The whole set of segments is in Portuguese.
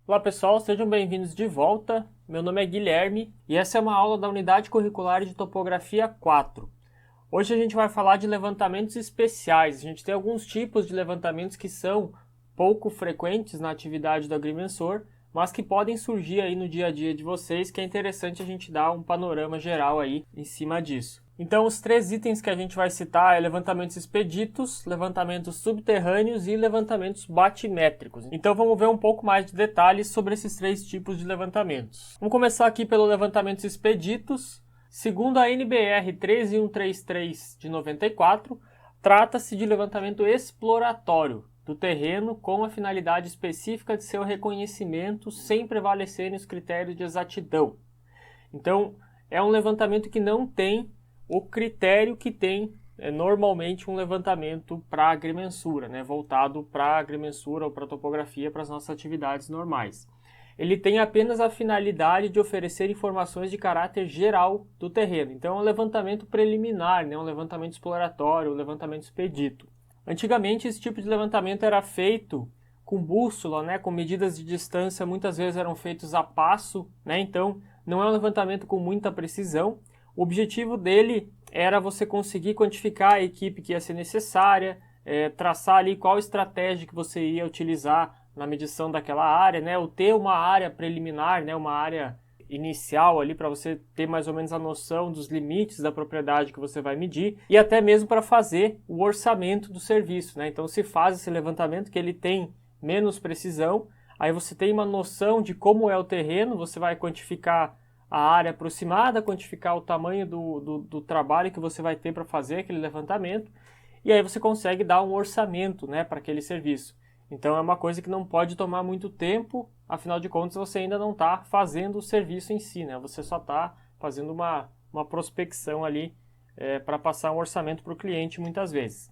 Olá pessoal, sejam bem-vindos de volta. Meu nome é Guilherme e essa é uma aula da Unidade Curricular de Topografia 4. Hoje a gente vai falar de levantamentos especiais. A gente tem alguns tipos de levantamentos que são pouco frequentes na atividade do agrimensor, mas que podem surgir aí no dia a dia de vocês, que é interessante a gente dar um panorama geral aí em cima disso. Então, os três itens que a gente vai citar é levantamentos expeditos, levantamentos subterrâneos e levantamentos batimétricos. Então, vamos ver um pouco mais de detalhes sobre esses três tipos de levantamentos. Vamos começar aqui pelo levantamentos expeditos. Segundo a NBR 13133 de 94, trata-se de levantamento exploratório do terreno com a finalidade específica de seu reconhecimento sem prevalecerem os critérios de exatidão. Então, é um levantamento que não tem o critério que tem normalmente um levantamento para agrimensura, voltado para a agrimensura ou para a topografia, para as nossas atividades normais. Ele tem apenas a finalidade de oferecer informações de caráter geral do terreno. Então é um levantamento preliminar, um levantamento exploratório, um levantamento expedito. Antigamente esse tipo de levantamento era feito com bússola, com medidas de distância, muitas vezes eram feitos a passo, então não é um levantamento com muita precisão. O objetivo dele era você conseguir quantificar a equipe que ia ser necessária, traçar ali qual estratégia que você ia utilizar na medição daquela área, ou ter uma área preliminar, uma área inicial ali para você ter mais ou menos a noção dos limites da propriedade que você vai medir e até mesmo para fazer o orçamento do serviço, Então se faz esse levantamento que ele tem menos precisão, aí você tem uma noção de como é o terreno, você vai quantificar a área aproximada, quantificar o tamanho do trabalho que você vai ter para fazer aquele levantamento, e aí você consegue dar um orçamento para aquele serviço. Então é uma coisa que não pode tomar muito tempo, afinal de contas você ainda não está fazendo o serviço em si, Você só está fazendo uma prospecção ali para passar um orçamento para o cliente muitas vezes.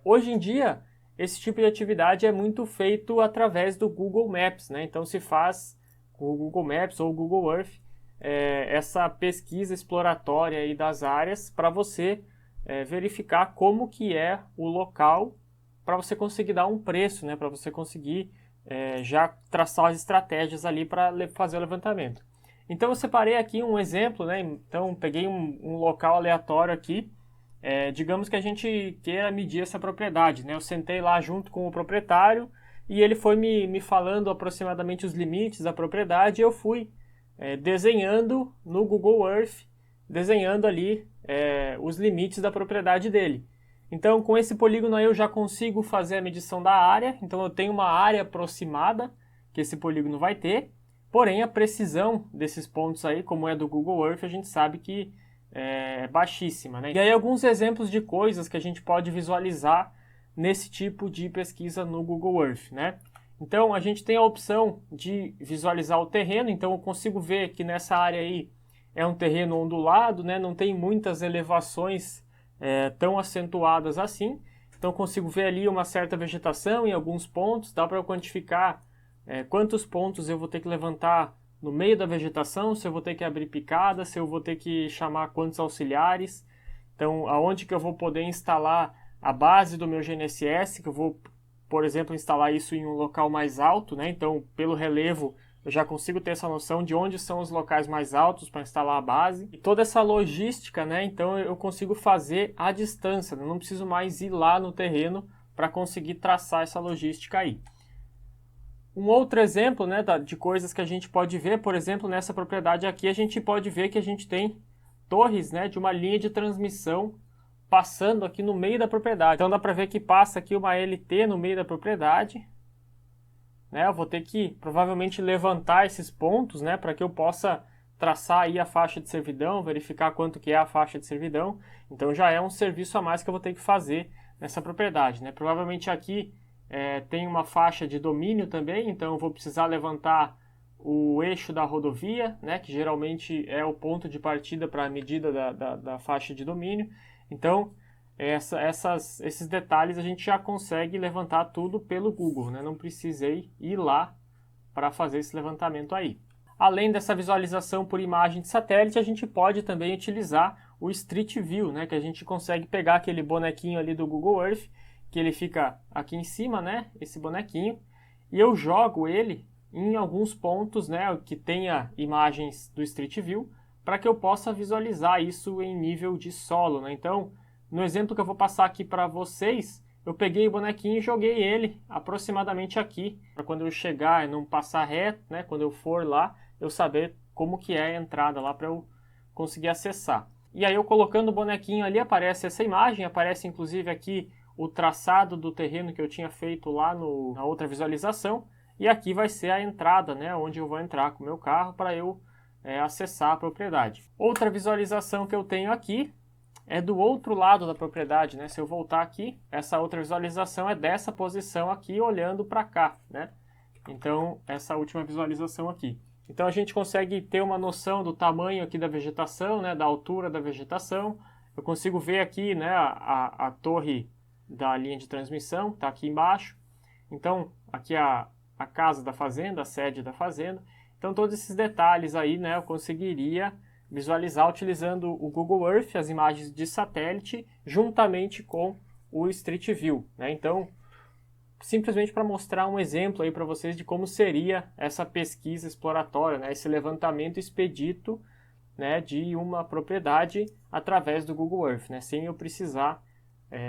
Hoje em dia, esse tipo de atividade é muito feito através do Google Maps, Então se faz com o Google Maps ou o Google Earth essa pesquisa exploratória aí das áreas para você verificar como que é o local para você conseguir dar um preço, para você conseguir já traçar as estratégias ali para fazer o levantamento. Então eu separei aqui um exemplo, Então peguei um local aleatório aqui, digamos que a gente queira medir essa propriedade, Eu sentei lá junto com o proprietário e ele foi me falando aproximadamente os limites da propriedade e eu fui desenhando no Google Earth, desenhando ali os limites da propriedade dele. Então, com esse polígono aí eu já consigo fazer a medição da área, então eu tenho uma área aproximada que esse polígono vai ter, porém a precisão desses pontos aí, como é do Google Earth, a gente sabe que é baixíssima, E aí alguns exemplos de coisas que a gente pode visualizar nesse tipo de pesquisa no Google Earth, Então a gente tem a opção de visualizar o terreno, então eu consigo ver que nessa área aí é um terreno ondulado, Não tem muitas elevações tão acentuadas assim, então eu consigo ver ali uma certa vegetação em alguns pontos, dá para eu quantificar quantos pontos eu vou ter que levantar no meio da vegetação, se eu vou ter que abrir picada, se eu vou ter que chamar quantos auxiliares, então aonde que eu vou poder instalar a base do meu GNSS, que eu vou, por exemplo, instalar isso em um local mais alto, Então pelo relevo eu já consigo ter essa noção de onde são os locais mais altos para instalar a base. E toda essa logística, Então eu consigo fazer à distância, Eu não preciso mais ir lá no terreno para conseguir traçar essa logística aí. Um outro exemplo, de coisas que a gente pode ver, por exemplo, nessa propriedade aqui, a gente pode ver que a gente tem torres, de uma linha de transmissão passando aqui no meio da propriedade. Então dá para ver que passa aqui uma LT no meio da propriedade, Eu vou ter que provavelmente levantar esses pontos, para que eu possa traçar aí a faixa de servidão, verificar quanto que é a faixa de servidão. Então já é um serviço a mais que eu vou ter que fazer nessa propriedade, Provavelmente aqui tem uma faixa de domínio também, então eu vou precisar levantar o eixo da rodovia, que geralmente é o ponto de partida para a medida da faixa de domínio. Então esses detalhes a gente já consegue levantar tudo pelo Google, Não precisei ir lá para fazer esse levantamento aí. Além dessa visualização por imagem de satélite, a gente pode também utilizar o Street View, que a gente consegue pegar aquele bonequinho ali do Google Earth, que ele fica aqui em cima, esse bonequinho, e eu jogo ele em alguns pontos, né, que tenha imagens do Street View, para que eu possa visualizar isso em nível de solo, né? Então, no exemplo que eu vou passar aqui para vocês, eu peguei o bonequinho e joguei ele aproximadamente aqui, para quando eu chegar e não passar reto, né, quando eu for lá, eu saber como que é a entrada lá para eu conseguir acessar. E aí eu colocando o bonequinho ali, aparece essa imagem, aparece inclusive aqui o traçado do terreno que eu tinha feito lá na outra visualização, e aqui vai ser a entrada, né, onde eu vou entrar com o meu carro para eu acessar a propriedade. Outra visualização que eu tenho aqui é do outro lado da propriedade, né? Se eu voltar aqui, essa outra visualização é dessa posição aqui, olhando para cá, né? Então, essa última visualização aqui. Então, a gente consegue ter uma noção do tamanho aqui da vegetação, né? Da altura da vegetação. Eu consigo ver aqui, né? A torre da linha de transmissão, está aqui embaixo. Então, aqui a casa da fazenda, a sede da fazenda. Então, todos esses detalhes aí, né? Eu conseguiria visualizar utilizando o Google Earth, as imagens de satélite, juntamente com o Street View, né? Então, simplesmente para mostrar um exemplo aí para vocês de como seria essa pesquisa exploratória, né? Esse levantamento expedito, né, de uma propriedade através do Google Earth, né? Sem eu precisar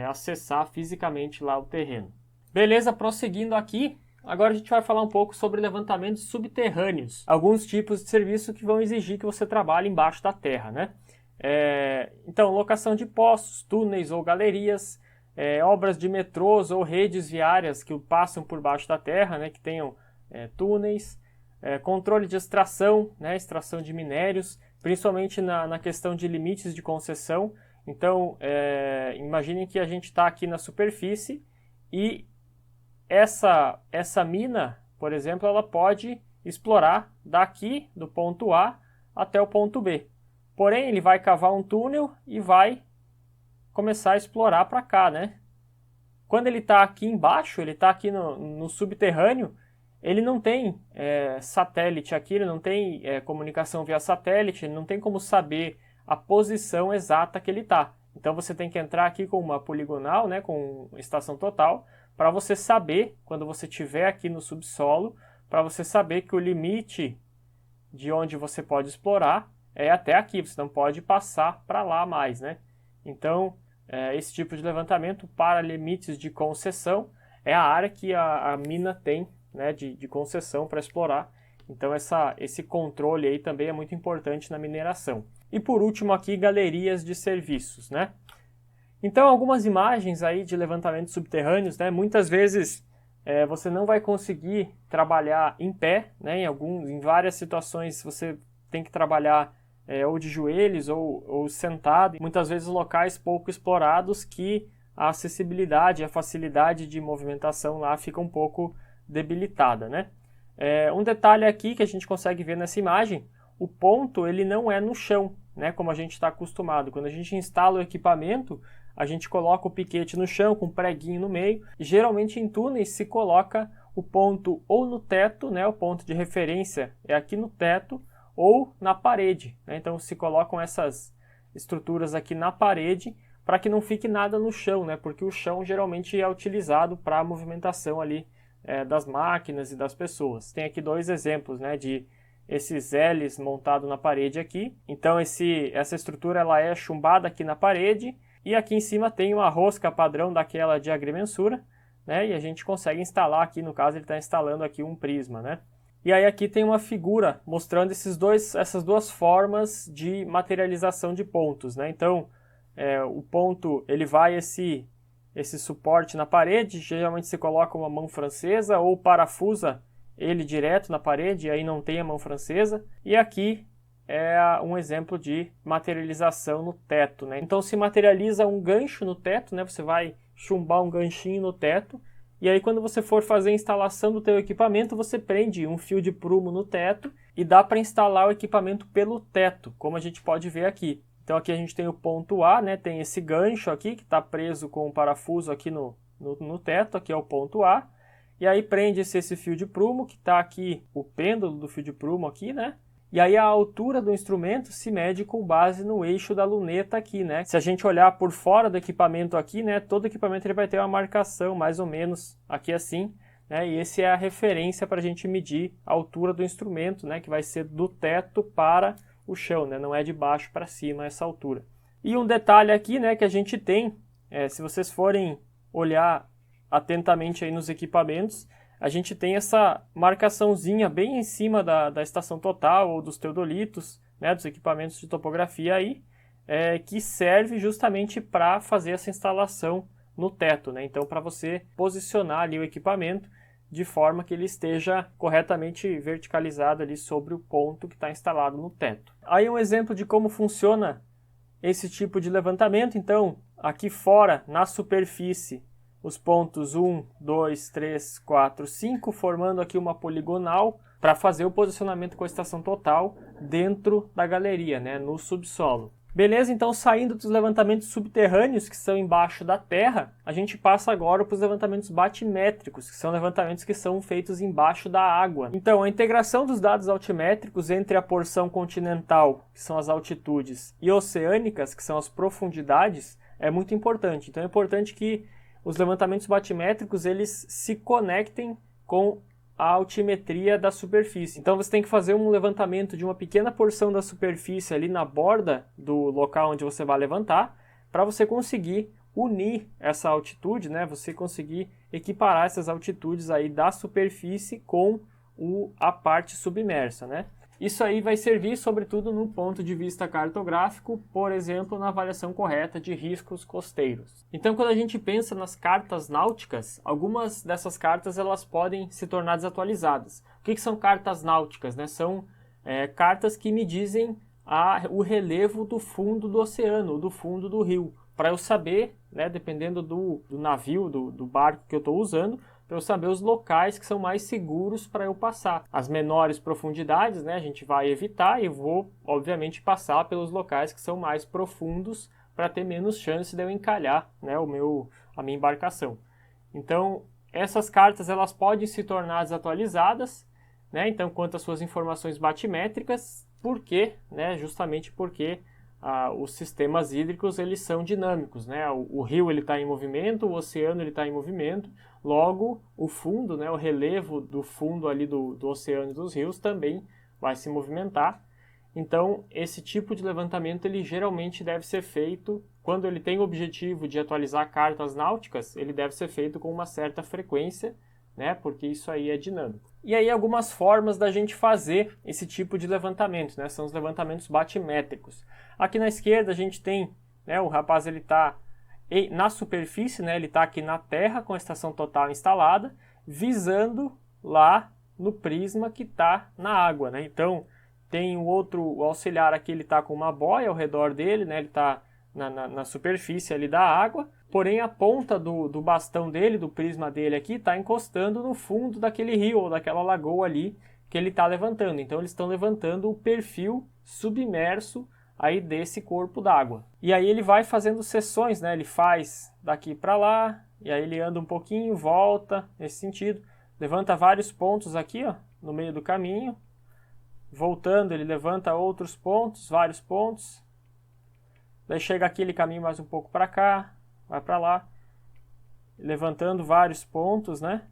acessar fisicamente lá o terreno. Beleza, prosseguindo aqui, agora a gente vai falar um pouco sobre levantamentos subterrâneos. Alguns tipos de serviço que vão exigir que você trabalhe embaixo da terra, né? Então, locação de poços, túneis ou galerias, obras de metrôs ou redes viárias que passam por baixo da terra, né, que tenham túneis, controle de extração, né, extração de minérios, principalmente na questão de limites de concessão. Então, imaginem que a gente está aqui na superfície e essa mina, por exemplo, ela pode explorar daqui do ponto A até o ponto B. Porém, ele vai cavar um túnel e vai começar a explorar para cá, né? Quando ele está aqui embaixo, ele está aqui no subterrâneo, ele não tem satélite aqui, ele não tem comunicação via satélite, ele não tem como saber a posição exata que ele está. Então você tem que entrar aqui com uma poligonal, né, com estação total, para você saber, quando você estiver aqui no subsolo, para você saber que o limite de onde você pode explorar é até aqui, você não pode passar para lá mais, né? Então, esse tipo de levantamento para limites de concessão é a área que a mina tem, né, de concessão para explorar. Então, esse controle aí também é muito importante na mineração. E por último aqui, galerias de serviços, né? Então, algumas imagens aí de levantamentos subterrâneos, né? Muitas vezes você não vai conseguir trabalhar em pé, né? Em várias situações você tem que trabalhar ou de joelhos ou sentado. Muitas vezes locais pouco explorados que a acessibilidade, a facilidade de movimentação lá fica um pouco debilitada, né? Um detalhe aqui que a gente consegue ver nessa imagem, o ponto ele não é no chão, né? Como a gente está acostumado. Quando a gente instala o equipamento, a gente coloca o piquete no chão com um preguinho no meio. E geralmente em túneis se coloca o ponto ou no teto, né? O ponto de referência é aqui no teto ou na parede, né? Então se colocam essas estruturas aqui na parede para que não fique nada no chão, né? Porque o chão geralmente é utilizado para a movimentação ali das máquinas e das pessoas. Tem aqui dois exemplos, né, de esses L's montados na parede aqui. Então essa estrutura ela é chumbada aqui na parede e aqui em cima tem uma rosca padrão daquela de agrimensura, né? E a gente consegue instalar aqui, no caso ele está instalando aqui um prisma, né? E aí aqui tem uma figura mostrando essas duas formas de materialização de pontos, né? Então o ponto ele vai esse suporte na parede, geralmente se coloca uma mão francesa ou parafusa ele direto na parede, e aí não tem a mão francesa. E aqui é um exemplo de materialização no teto, né? Então se materializa um gancho no teto, né? Você vai chumbar um ganchinho no teto, e aí quando você for fazer a instalação do teu equipamento, você prende um fio de prumo no teto e dá para instalar o equipamento pelo teto, como a gente pode ver aqui. Então aqui a gente tem o ponto A, né? Tem esse gancho aqui que está preso com um parafuso aqui no teto, aqui é o ponto A. E aí prende-se esse fio de prumo, que está aqui o pêndulo do fio de prumo aqui, né? E aí a altura do instrumento se mede com base no eixo da luneta aqui, né? Se a gente olhar por fora do equipamento aqui, né? Todo equipamento ele vai ter uma marcação mais ou menos aqui assim, né? E esse é a referência para a gente medir a altura do instrumento, né? Que vai ser do teto para o chão, né? Não é de baixo para cima essa altura. E um detalhe aqui, né, que a gente tem, se vocês forem olhar atentamente aí nos equipamentos, a gente tem essa marcaçãozinha bem em cima da estação total ou dos teodolitos, né, dos equipamentos de topografia aí, que serve justamente para fazer essa instalação no teto, né? Então, para você posicionar ali o equipamento de forma que ele esteja corretamente verticalizado ali sobre o ponto que está instalado no teto. Aí um exemplo de como funciona esse tipo de levantamento. Então, aqui fora, na superfície, os pontos 1, 2, 3, 4, 5, formando aqui uma poligonal para fazer o posicionamento com a estação total dentro da galeria, né, no subsolo. Beleza, então saindo dos levantamentos subterrâneos, que são embaixo da terra, a gente passa agora para os levantamentos batimétricos, que são levantamentos que são feitos embaixo da água. Então, a integração dos dados altimétricos entre a porção continental, que são as altitudes, e oceânicas, que são as profundidades, é muito importante. Então, é importante que os levantamentos batimétricos eles se conectem com a altimetria da superfície. Então você tem que fazer um levantamento de uma pequena porção da superfície ali na borda do local onde você vai levantar, para você conseguir unir essa altitude, né? Você conseguir equiparar essas altitudes aí da superfície com a parte submersa, né? Isso aí vai servir sobretudo no ponto de vista cartográfico, por exemplo, na avaliação correta de riscos costeiros. Então, quando a gente pensa nas cartas náuticas, algumas dessas cartas elas podem se tornar desatualizadas. O que são cartas náuticas, né? São cartas que me dizem o relevo do fundo do oceano, do fundo do rio, para eu saber, né, dependendo do navio, do barco que eu estou usando, para eu saber os locais que são mais seguros para eu passar. As menores profundidades, né, a gente vai evitar e eu vou, obviamente, passar pelos locais que são mais profundos para ter menos chance de eu encalhar, né, a minha embarcação. Então, essas cartas elas podem se tornar desatualizadas, né, então, quanto às suas informações batimétricas, por quê? Né, justamente porque os sistemas hídricos eles são dinâmicos, né? O rio ele está em movimento, o oceano ele está em movimento, logo o fundo, né, o relevo do fundo ali do oceano e dos rios também vai se movimentar. Então esse tipo de levantamento ele geralmente deve ser feito quando ele tem o objetivo de atualizar cartas náuticas, ele deve ser feito com uma certa frequência, né, porque isso aí é dinâmico. E aí algumas formas da gente fazer esse tipo de levantamento, né, são os levantamentos batimétricos. Aqui na esquerda a gente tem, né, o rapaz ele está na superfície, né, ele está aqui na terra com a estação total instalada, visando lá no prisma que está na água, né. Então tem o auxiliar aqui, ele está com uma boia ao redor dele, né, ele está na superfície ali da água, porém a ponta do bastão dele, do prisma dele aqui, está encostando no fundo daquele rio ou daquela lagoa ali que ele está levantando. Então eles estão levantando o perfil submerso aí desse corpo d'água. E aí ele vai fazendo seções, né? Ele faz daqui para lá, e aí ele anda um pouquinho, volta nesse sentido, levanta vários pontos aqui, ó, no meio do caminho. Voltando, ele levanta outros pontos, vários pontos. Daí chega aqui, ele caminha mais um pouco para cá, vai para lá, levantando vários pontos, né?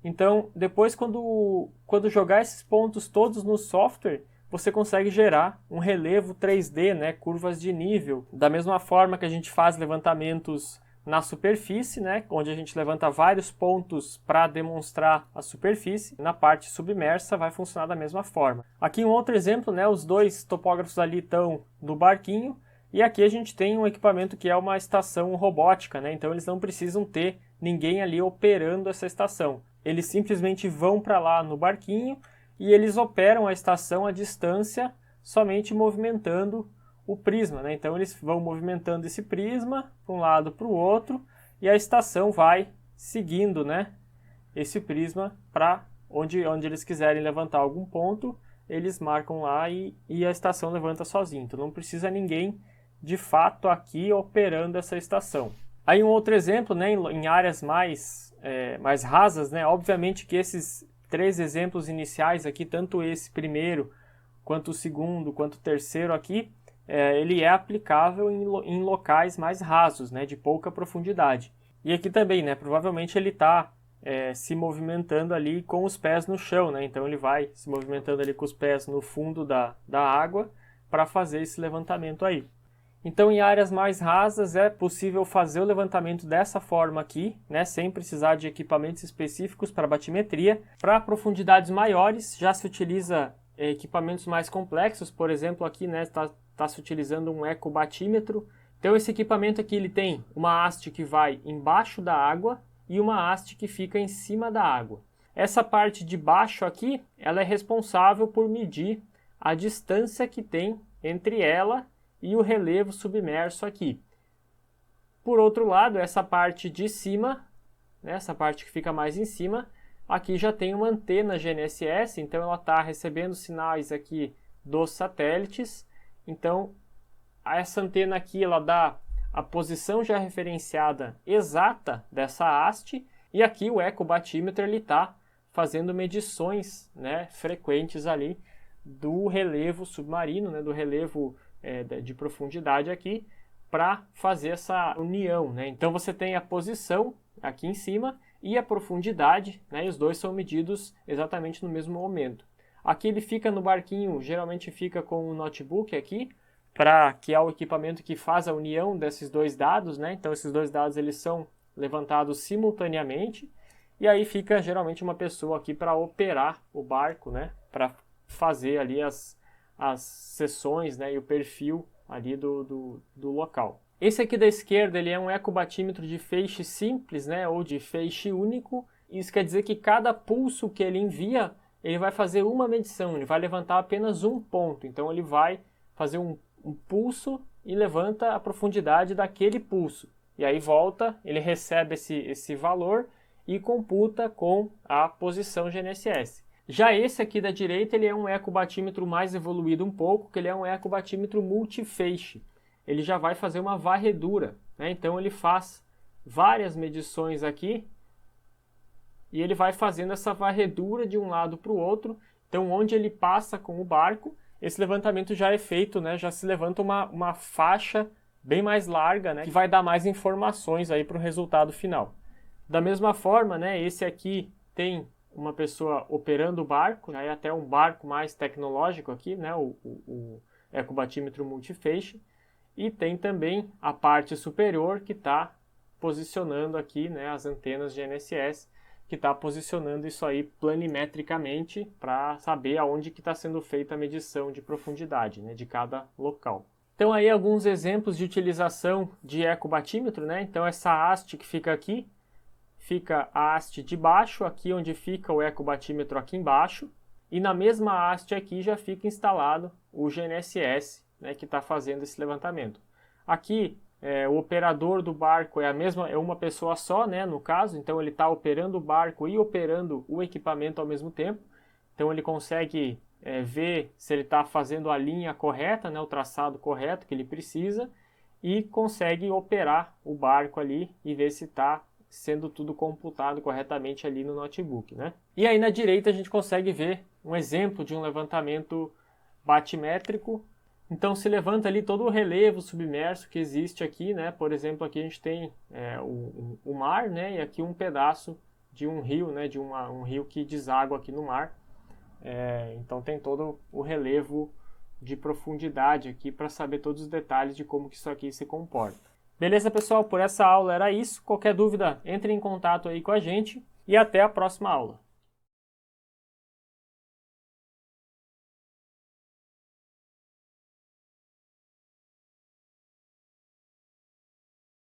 Então, depois quando jogar esses pontos todos no software, você consegue gerar um relevo 3D, né? Curvas de nível. Da mesma forma que a gente faz levantamentos na superfície, né? Onde a gente levanta vários pontos para demonstrar a superfície, na parte submersa vai funcionar da mesma forma. Aqui um outro exemplo, né? Os dois topógrafos ali estão no barquinho, e aqui a gente tem um equipamento que é uma estação robótica, né? Então eles não precisam ter ninguém ali operando essa estação. Eles simplesmente vão para lá no barquinho e eles operam a estação à distância somente movimentando o prisma, né? Então eles vão movimentando esse prisma para um lado para o outro e a estação vai seguindo, né, esse prisma para onde eles quiserem levantar algum ponto, eles marcam lá e a estação levanta sozinha. Então não precisa ninguém de fato aqui operando essa estação. Aí um outro exemplo, né, em áreas mais rasas, né, obviamente que esses três exemplos iniciais aqui, tanto esse primeiro, quanto o segundo, quanto o terceiro aqui, ele é aplicável em locais mais rasos, né, de pouca profundidade. E aqui também, né, provavelmente ele está se movimentando ali com os pés no chão, né? Então ele vai se movimentando ali com os pés no fundo da água para fazer esse levantamento aí. Então em áreas mais rasas é possível fazer o levantamento dessa forma aqui, né? Sem precisar de equipamentos específicos para batimetria. Para profundidades maiores já se utiliza equipamentos mais complexos, por exemplo aqui, né, tá se utilizando um ecobatímetro. Então esse equipamento aqui ele tem uma haste que vai embaixo da água e uma haste que fica em cima da água. Essa parte de baixo aqui, ela é responsável por medir a distância que tem entre ela e o relevo submerso aqui. Por outro lado, essa parte de cima, né, essa parte que fica mais em cima, aqui já tem uma antena GNSS, então ela está recebendo sinais aqui dos satélites. Então essa antena aqui ela dá a posição já referenciada exata dessa haste, e aqui o ecobatímetro ele está fazendo medições, né, frequentes ali do relevo submarino, né, do relevo de profundidade aqui, para fazer essa união, né? Então você tem a posição aqui em cima e a profundidade, né, e os dois são medidos exatamente no mesmo momento. Aqui ele fica no barquinho, geralmente fica com o notebook aqui, que é o equipamento que faz a união desses dois dados, né? Então esses dois dados eles são levantados simultaneamente, e aí fica geralmente uma pessoa aqui para operar o barco, né? Para fazer ali as seções, né? E o perfil ali do local. Esse aqui da esquerda ele é um ecobatímetro de feixe simples, né? Ou de feixe único. Isso quer dizer que cada pulso que ele envia, ele vai fazer uma medição, ele vai levantar apenas um ponto. Então ele vai fazer um pulso e levanta a profundidade daquele pulso. E aí volta, ele recebe esse valor e computa com a posição GNSS. Já esse aqui da direita, ele é um ecobatímetro mais evoluído um pouco, que ele é um ecobatímetro multifeixe. Ele já vai fazer uma varredura, né? Então ele faz várias medições aqui e ele vai fazendo essa varredura de um lado para o outro. Então onde ele passa com o barco, esse levantamento já é feito, né? Já se levanta uma faixa bem mais larga, né? Que vai dar mais informações aí para o resultado final. Da mesma forma, né? Esse aqui tem uma pessoa operando o barco, aí até um barco mais tecnológico aqui, né? O ecobatímetro multifeixe. E tem também a parte superior que está posicionando aqui, né? As antenas GNSS, que está posicionando isso aí planimetricamente para saber aonde que está sendo feita a medição de profundidade, né, de cada local. Então aí alguns exemplos de utilização de ecobatímetro, né? Então essa haste que fica aqui, fica a haste de baixo, aqui onde fica o ecobatímetro aqui embaixo, e na mesma haste aqui já fica instalado o GNSS, né, que está fazendo esse levantamento. Aqui o operador do barco é uma pessoa só, né, no caso, então ele está operando o barco e operando o equipamento ao mesmo tempo. Então ele consegue ver se ele está fazendo a linha correta, né, o traçado correto que ele precisa, e consegue operar o barco ali e ver se está sendo tudo computado corretamente ali no notebook, né? E aí na direita a gente consegue ver um exemplo de um levantamento batimétrico. Então se levanta ali todo o relevo submerso que existe aqui, né? Por exemplo, aqui a gente tem o mar, né? E aqui um pedaço de um rio, né? De um rio que deságua aqui no mar. Então tem todo o relevo de profundidade aqui para saber todos os detalhes de como que isso aqui se comporta. Beleza, pessoal? Por essa aula era isso. Qualquer dúvida, entre em contato aí com a gente e até a próxima aula.